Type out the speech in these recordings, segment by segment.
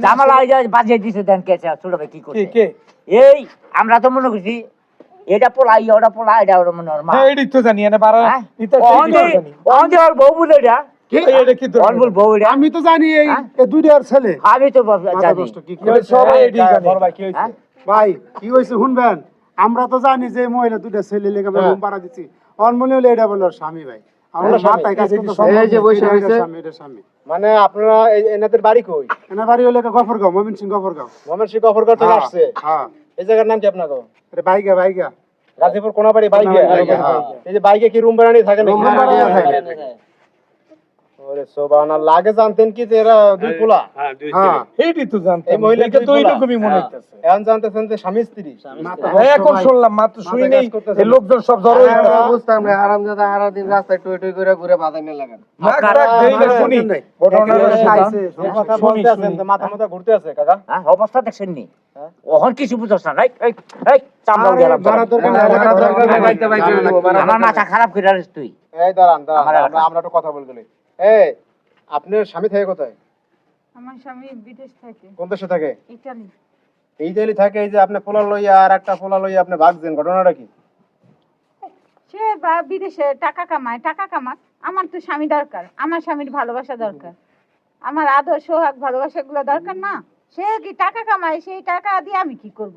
জামালা বাজিয়ে দিছে দেন কে ছোট ভাই কি করছে এই আমরা তো মনে করছি এটা পোলাই ওটা পোলা এটা ওটা মনে হয় মা এইডি তো জানি না বারা ইতা জানি ওর বউ বুঝে এটা এটা কি বউ এটা আমি তো জানি এই দুইটার ছেলে আমি তো জানি সবাই এইডি জানি ভাই কি হইছে ভাই কি হইছে শুনবেন আমরা তো জানি যে মহিলা দুইটা ছেলে লেগে রুম ভাড়া দিছি অনমনি হলে এটা বলল স্বামী ভাই আমরা মাথায় কাজ করতে এই যে বসে হইছে স্বামী মানে আপনারা এনাদের বাড়ি কই? এনার বাড়ি হলো গফরগাঁও ময়মনসিংহ গফরগাঁও ময়মনসিংহ গফরগাঁও থেকে আসছে। হ্যাঁ এই জায়গার নাম কি আপনাদের? এটা বাইগা গাজীপুর কোনাবাড়ি বাইকে। হ্যাঁ। এই যে বাইকে কি রুম ভাড়া নিয়ে থাকে নাকি? রুম ভাড়া নিয়ে থাকে। ওরে সুবহানাল্লাহ, লাগে জানতেন কি যে এরা দুই পোলা? হ্যাঁ এইডি তো জানতাম এই মহিলা এটা তো এইরকমই মনে হইতাছে এখন জানতেছেন যে স্বামী স্ত্রী। এখন শুনলাম মাত্র শুই নেই এই লোকজন সব জড়ো হয়ে গেছে বুঝতাম না, আরামজাদা সারা দিন রাস্তায় টই টই করে ঘুরে বাদামে লাগান। নাক ডাক দেই না শুনি ঘটনাটা এই কথা বলতে আছেন তো মাথা মাথা ঘুরতে আছে কাকা। হ্যাঁ অবস্থা দেখছেন নি ওহন কিছু বুঝছ না এই এই চামড়া গেলাম আমার মাথা খারাপ করে আছিস তুই এই দাঁড়ান আমরা একটু কথা বলতে লই। এই আপনার স্বামী থাকে কোথায়? আমার স্বামী বিদেশ থাকে, কোন দেশে থাকে? ইতালি। এই দেশে থাকে। এই যে আপনি পোলা লইয়া আর একটা পোলা লইয়া আপনি ভাগছেন, ঘটনাটা কি? সে বিদেশে টাকা কামায়, টাকা কামাক। আমার তো স্বামী দরকার, আমার স্বামীর ভালোবাসা দরকার, আমার আদর সোহাগ ভালোবাসা গুলো দরকার না। সে কি টাকা কামায়, সেই টাকা দিয়ে আমি কি করব?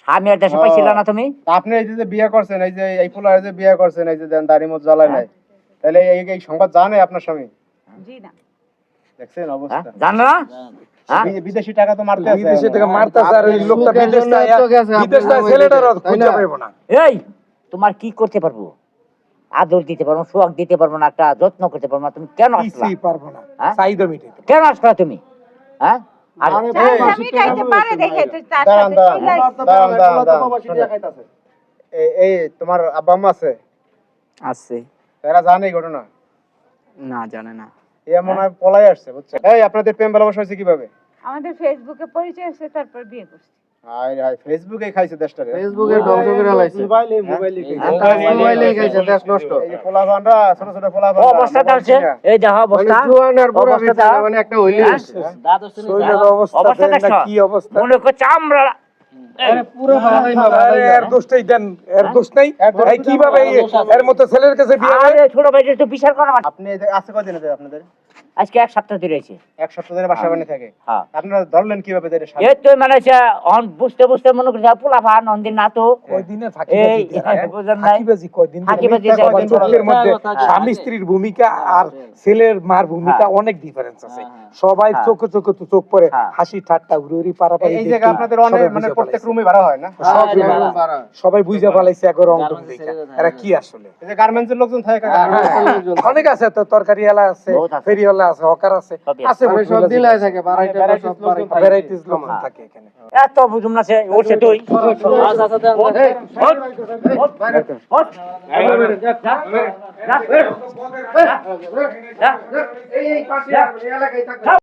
স্বামী আর দেশে পাইছিল না তুমি আপনি এই যে বিয়ে করছেন, এই যে এই পোলা যে বিয়ে করছেন, এই যে দাড়ি মত জ্বালায় নাই, তাহলে এই সংবাদ জানে আপনার স্বামী? জি না। দেখছেন অবস্থা? জানো না বিদেশি টাকা তো মারতে আছে, বিদেশে থেকে মারতাছে আর এই লোকটা বিদেশ যায় ছেলেটার খুঁজে পাইবো না। এই তোমার কি করতে পারবো? আদর দিতে পারবো, সোহাগ দিতে পারবো না, একটা যত্ন করতে পারবো না। তুমি কেন আসলা? কিছুই পারবো না হ্যাঁ? চাহিদা মিটাইতে কেন আসলা তুমি? হ্যাঁ আর আমি খাইতে পারে দেখে তো তার দাঁড়ান সাথে দাঁড়ান। এই তোমার আব্বা আম্মা আছে? আছে এরা জানে এই ঘটনা? না জানে না এ মনে হয় পলাই আসছে, বুঝছেন? এই আপনাদের প্রেম ভালোবাসা হয়েছে কিভাবে? আমাদের ফেসবুকে পরিচয় হচ্ছে, তারপর বিয়ে করছি। হায় হায়, ফেসবুকে খাইছে দেশটারে। ফেসবুকে ধ্বংস করে লাইছে মোবাইলে খাইছে, দেশ নষ্ট। এই যে পোলাপানরা, ছোট ছোট পোলাপান, অবস্থা চলছে এই দেখো অবস্থা অবস্থা মানে একটা হইলে শরীরের অবস্থা অবস্থা দেখেন না দেখছো? কি অবস্থা। মনে করছে আমরা আরে এর দোষটাই দেন, এর দোষ নাই। এই কিভাবে এর মতো ছেলের কাছে বিয়ে হয়? আরে ছোট ভাই তো বিচার করা আপনি আছে কয়দিন আছে আপনাদের? আজকে এক সপ্তাহ ধরে আছে। এক সপ্তাহ ধরে বাসা বানিয়ে থাকে। হ্যাঁ আপনারা ধরলেন কিভাবে যে এটা স্বামী? এই তো মানে বুঝতে বুঝতে মনে করছে পোলা ভা নন্দিন না তো কয়দিনে এই ফাঁকিবাজি বুঝেন নাই ফাঁকিবাজি কয়দিন ফাঁকিবাজি সবার চোখের মধ্যে স্বামী স্ত্রীর ভূমিকা আর ছেলের মার ভূমিকা অনেক ডিফারেন্স আছে। সবাই চোখে চোখে তো চোখ পড়ে হাসি ঠাট্টা উড়ি পারাপারি। এই জায়গা আপনাদের অনেক মানে প্রত্যেক রুমে ভাড়া হয় না? সবাই বুঝা পালাইছে এক রং টং দেখা এরা কি আসলে। এই যে গার্মেন্টসের লোকজন থাকে কাকা? অনেক আছে তো, তরকারি এলা আছে, ফেরিওয়ালা আছে, হকার আছে, আছে সব দিলাই থাকে, বাড়াইতে সব ভ্যারাইটিস লোক থাকে এখানে। এত বুঝুম না সে ওঠে তুই